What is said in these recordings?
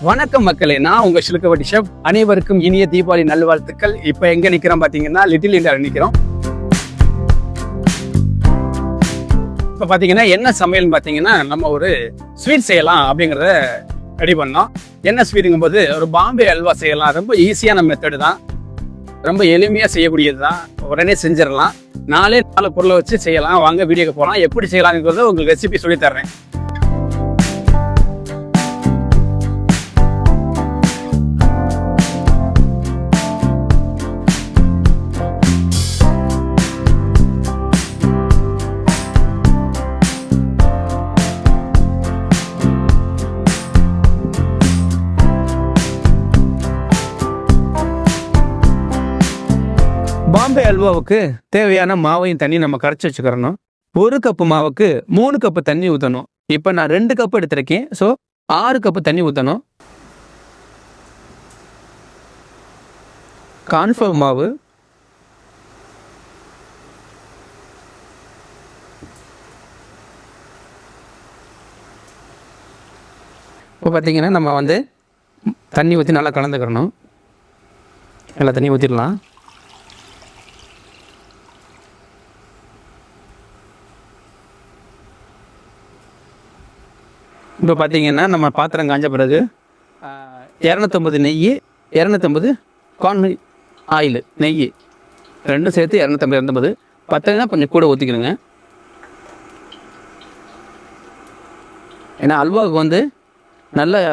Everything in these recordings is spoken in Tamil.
வணக்கம் மக்களே, நான் உங்க சிலுக்கவட்டி ஷெஃப். அனைவருக்கும் இனிய தீபாவளி நல்வாழ்த்துக்கள். இப்போ எங்க நிக்கிறோம் பாத்தீங்கன்னா, லிட்டில் இந்தியாவில் நிக்கிறோம். இப்போ பாத்தீங்கன்னா என்ன சமையல் பாத்தீங்கன்னா, நம்ம ஒரு ஸ்வீட் செய்யலாம் அப்படிங்கிறத ரெடி பண்ணோம். என்ன ஸ்வீட்டுங்கும் போது ஒரு பாம்பே அல்வா செய்யலாம். ரொம்ப ஈஸியான மெத்தடு தான், ரொம்ப எளிமையா செய்யக்கூடியது தான். உடனே செஞ்சிடலாம். 4 பொருளை வச்சு செய்யலாம். வாங்க வீடியோக்கு போகலாம். எப்படி செய்யலாங்கிறத உங்களுக்கு ரெசிபி சொல்லி தர்றேன். பாம்பே அல்வாவுக்கு தேவையான மாவையும் தண்ணி நம்ம கரைச்சி வச்சுக்கிறணும். 1 கப்பு மாவுக்கு 3 கப்பு தண்ணி ஊற்றணும். இப்போ நான் 2 கப்பு எடுத்திருக்கேன். ஸோ 6 கப்பு தண்ணி ஊற்றணும். கார்ன்ஃப்ளவர் மாவு, இப்போ பார்த்தீங்கன்னா நம்ம தண்ணி ஊற்றி நல்லா கலந்துக்கிறணும். எல்லா தண்ணி ஊற்றிடலாம். இப்போ பார்த்தீங்கன்னா நம்ம பாத்திரம் காஞ்ச பிறகு 250 நெய், 250 கார்ன் ஆயில், நெய் ரெண்டும் சேர்த்து 250 பத்தலைன்னா கொஞ்சம் கூட ஊற்றிக்கணுங்க. ஏன்னா அல்வாவுக்கு நல்ல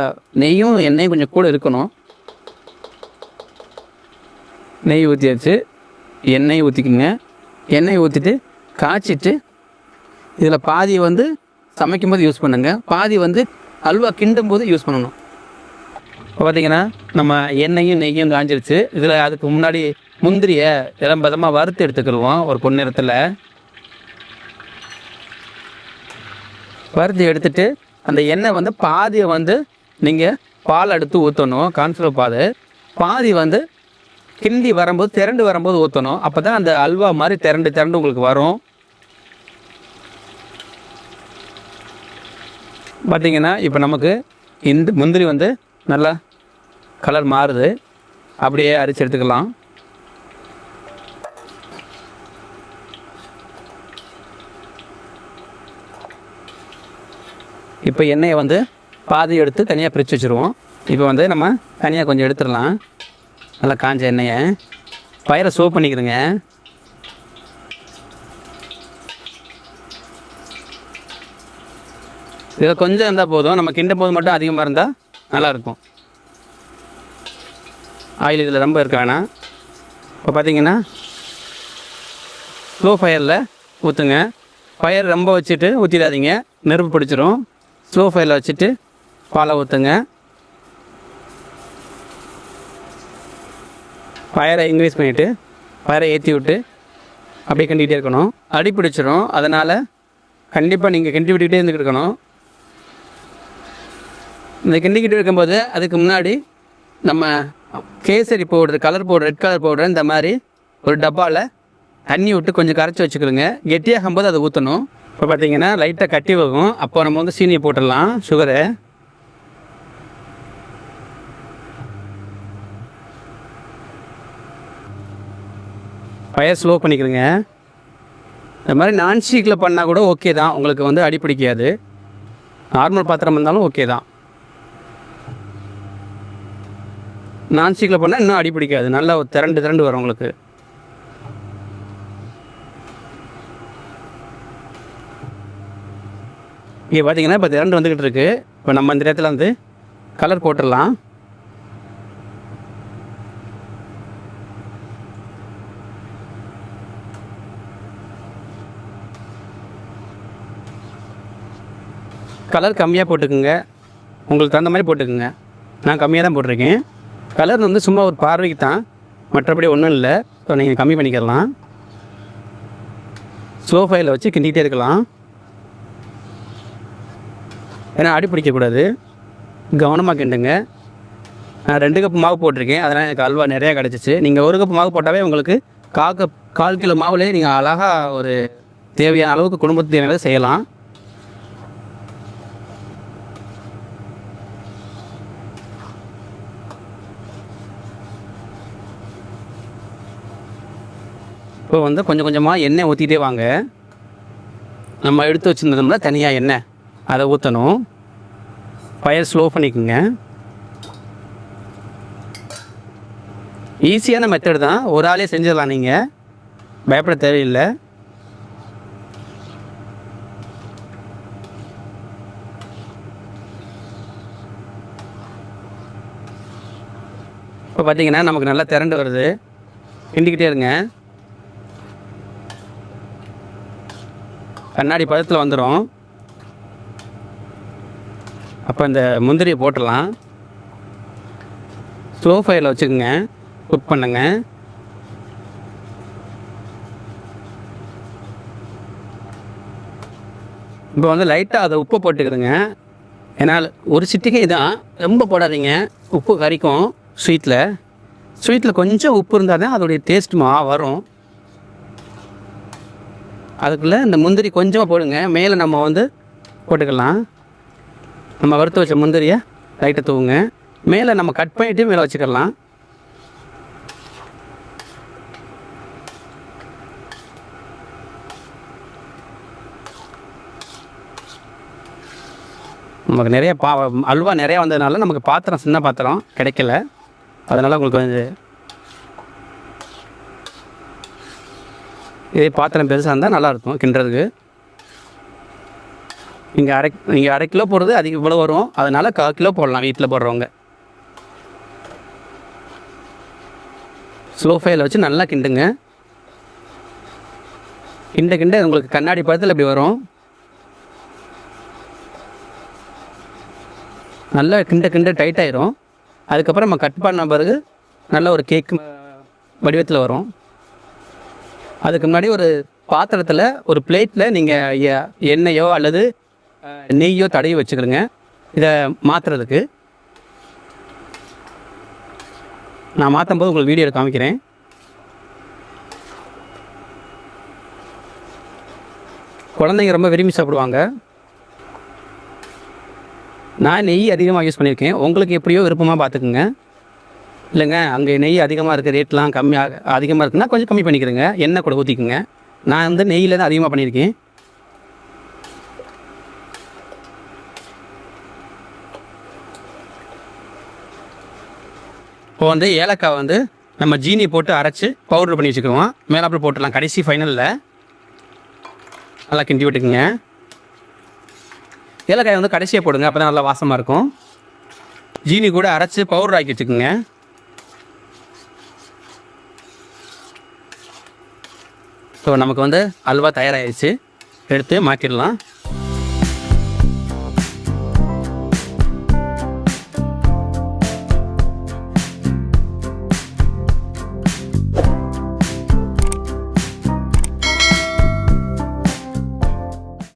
நெய்யும் எண்ணெயும் கொஞ்சம் கூட இருக்கணும். நெய் ஊற்றியாச்சு. எண்ணெய் ஊற்றிக்குங்க. எண்ணெய் ஊற்றிட்டு காய்ச்சிட்டு இதில் பாதியை சமைக்கும் போது யூஸ் பண்ணுங்க, பாதி அல்வா கிண்டும் போது யூஸ் பண்ணணும். இப்போ பார்த்தீங்கன்னா நம்ம எண்ணெயும் நெய்யும் காஞ்சிருச்சு. இதில் அதுக்கு முன்னாடி முந்திரியை இளம்பதமாக வறுத்து எடுத்துக்கிடுவோம். ஒரு பொன்னிறத்தில் வறுத்து எடுத்துட்டு அந்த எண்ணெய் பாதியை நீங்கள் பால் எடுத்து ஊற்றணும். கார்ன்ஃப்ளவர் பாதி கிண்டி வரும்போது திரண்டு வரும்போது ஊற்றணும். அப்போ தான் அந்த அல்வா மாதிரி திரண்டு உங்களுக்கு வரும். பார்த்தீங்கன்னா இப்போ நமக்கு இந்த முந்திரி நல்லா கலர் மாறுது. அப்படியே அரிச்சு எடுத்துக்கலாம். இப்போ எண்ணெயை பாதி எடுத்து தனியாக பிரித்து வச்சுருவோம். இப்போ நம்ம தனியாக கொஞ்சம் எடுத்துடலாம். நல்லா காஞ்ச எண்ணெயை பயிரை சோப் பண்ணிக்கிறேங்க. இதில் கொஞ்சம் இருந்தால் போதும். நம்ம கிண்டும் போது மட்டும் அதிகமாக இருந்தால் நல்லாயிருக்கும். ஆயில் இதில் ரொம்ப இருக்க வேணாம். இப்போ பார்த்தீங்கன்னா ஸ்லோ ஃபயரில் ஊற்றுங்க. ஃபயர் ரொம்ப வச்சுட்டு ஊற்றிடாதீங்க, நெருப்பு பிடிச்சிரும். ஸ்லோ ஃபயரில் வச்சுட்டு பாலை ஊற்றுங்க. ஃபயரை இன்க்ரீஸ் பண்ணிவிட்டு ஃபயரை ஏற்றி விட்டு அப்படியே கிண்டிகிட்டே இருக்கணும். அடி பிடிச்சிரும். அதனால் கண்டிப்பாக நீங்கள் கிண்டி விட்டுக்கிட்டே இருந்துக்கிட்டு இருக்கணும். இந்த கிண்டிக்கிட்டு இருக்கும்போது அதுக்கு முன்னாடி நம்ம kesari powder, colour powder, red colour powder இந்த மாதிரி ஒரு டப்பாவில் தண்ணி விட்டு கொஞ்சம் கரைச்சி வச்சுக்கிறோங்க. கெட்டியாகும்போது அதை ஊற்றணும். இப்போ பார்த்தீங்கன்னா லைட்டாக கட்டி வைக்கும். அப்போ நம்ம சீனியை போட்டுடலாம், சுகரை. ஃபயர் ஸ்லோ பண்ணிக்கிறேங்க. இந்த மாதிரி நான்ஸ்டிக்கில் பண்ணால் கூட ஓகே தான், உங்களுக்கு அடி பிடிக்காது. நார்மல் பாத்திரம் இருந்தாலும் ஓகே தான். நான்ஸ்டிக்கில் பண்ணால் இன்னும் அடி பிடிக்காது, நல்லா திரண்டு வரும் உங்களுக்கு. இங்கே பார்த்தீங்கன்னா இப்போ திரண்டு வந்துக்கிட்டு இருக்கு. இப்போ நம்ம இந்த இடத்துல கலர் போட்டுடலாம். கலர் கம்மியாக போட்டுக்குங்க, உங்களுக்கு தகுந்த மாதிரி போட்டுக்குங்க. நான் கம்மியாக தான் போட்டிருக்கேன். கலர் சும்மா ஒரு பார்வைக்கு தான், மற்றபடி ஒன்றும் இல்லை. ஸோ நீங்கள் கம்மி பண்ணிக்கலாம். ஸ்லோ ஃபயரில் வச்சு கிண்டிகிட்டே இருக்கலாம். ஏன்னா அடி பிடிக்கக்கூடாது, கவனமாக கிண்டுங்க. நான் 2 கப்பு மாவு போட்டிருக்கேன், அதனால் எனக்கு அல்வா நிறையா கிடச்சிச்சு. நீங்கள் 1 கப்பு மாவு போட்டாவே உங்களுக்கு 1/4 கிலோ மாவுலேயே நீங்கள் அழகாக ஒரு தேவையான அளவுக்கு குடும்பத்துக்கு தேவையானதை செய்யலாம். இப்போ வந்து கொஞ்சம் கொஞ்சமாக எண்ணெய் ஊற்றிட்டே வாங்க. நம்ம எடுத்து வச்சுருந்தோம்னா தனியாக எண்ணெய் அதை ஊற்றணும். ஃபயர் ஸ்லோ பண்ணிக்கோங்க. ஈஸியான மெத்தட் தான், ஒரு ஆளே செஞ்சிடலாம், நீங்கள் பயப்பட தேவையில்லை. இப்போ பார்த்தீங்கன்னா நமக்கு நல்லா திரண்டு வருது. கிண்டிக்கிட்டே இருங்க. கண்ணாடி பதத்தில் வந்துடும். அப்போ இந்த முந்திரியை போட்டுடலாம். ஸ்லோ ஃபயரில் வச்சுக்கோங்க, குக் பண்ணுங்க. இப்போ வந்து லைட்டாக அதை உப்பு போட்டுக்கிறதுங்க. ஏன்னா ஒரு சிட்டிகை தான், ரொம்ப போடாதீங்க, உப்பு கறிக்கும். ஸ்வீட்டில் கொஞ்சம் உப்பு இருந்தால் தான் அதோடைய டேஸ்ட் வரும். அதுக்குள்ளே இந்த முந்திரி கொஞ்சமாக போடுங்க. மேலே நம்ம வந்து போட்டுக்கலாம். நம்ம வறுத்து வச்ச முந்திரியை லைட்டாக தூவுங்க. மேலே நம்ம கட் பண்ணிவிட்டு மேலே வச்சுக்கலாம். நமக்கு நிறைய அல்வா நிறையா வந்ததுனால நமக்கு பாத்திரம் சின்ன பாத்திரம் கிடைக்கல. அதனால் உங்களுக்கு வந்து இதே பாத்திரம் பெருசாக இருந்தால் நல்லாயிருக்கும் கிண்டுறதுக்கு. நீங்கள் அரை கிலோ போடுறது அதிகம் இவ்வளோ வரும். அதனால் 1/4 கிலோ போடலாம் வீட்டில் போடுறவங்க. ஸ்லோ ஃபயரில் வச்சு நல்லா கிண்டுங்க. கிண்ட உங்களுக்கு கண்ணாடி பழத்தில் இப்படி வரும். நல்லா கிண்ட டைட் ஆயிரும். அதுக்கப்புறம் நம்ம கட் பண்ண பிறகு நல்ல ஒரு கேக் வடிவத்தில் வரும். அதுக்கு முன்னாடி ஒரு பாத்திரத்தில் ஒரு பிளேட்டில் நீங்கள் எண்ணெயோ அல்லது நெய்யோ தடவி வச்சுக்கிறோங்க. இதை மாற்றுறதுக்கு நான் மாற்றும் போது உங்களுக்கு வீடியோவில் காமிக்கிறேன். குழந்தைங்க ரொம்ப விரும்பி சாப்பிடுவாங்க. நான் நெய் அதிகமாக யூஸ் பண்ணியிருக்கேன். உங்களுக்கு எப்படியோ விருப்பமாக பார்த்துக்குங்க. இல்லைங்க அங்கே நெய் அதிகமாக இருக்குது, ரேட்லாம் அதிகமாக இருக்குன்னா கொஞ்சம் கம்மி பண்ணிக்கிறேங்க, எண்ணெய் கூட ஊற்றிக்குங்க. நான் வந்து நெய்யில் தான் அதிகமாக பண்ணியிருக்கேன். இப்போ வந்து ஏலக்காய் வந்து நம்ம ஜீனி போட்டு அரைச்சி பவுடர் பண்ணி வச்சுக்குவோம். மேலாப்பில் போட்டுடலாம் கடைசி ஃபைனலில். நல்லா கிண்டி விட்டுக்குங்க. ஏலக்காய் வந்து கடைசியாக போடுங்க, அப்போ தான் நல்லா வாசமாக இருக்கும். ஜீனி கூட அரைச்சி பவுடர் ஆக்கி வச்சுக்கோங்க. ஸோ நமக்கு வந்து அல்வா தயாராகிடுச்சு. எடுத்து மாற்றிடலாம்.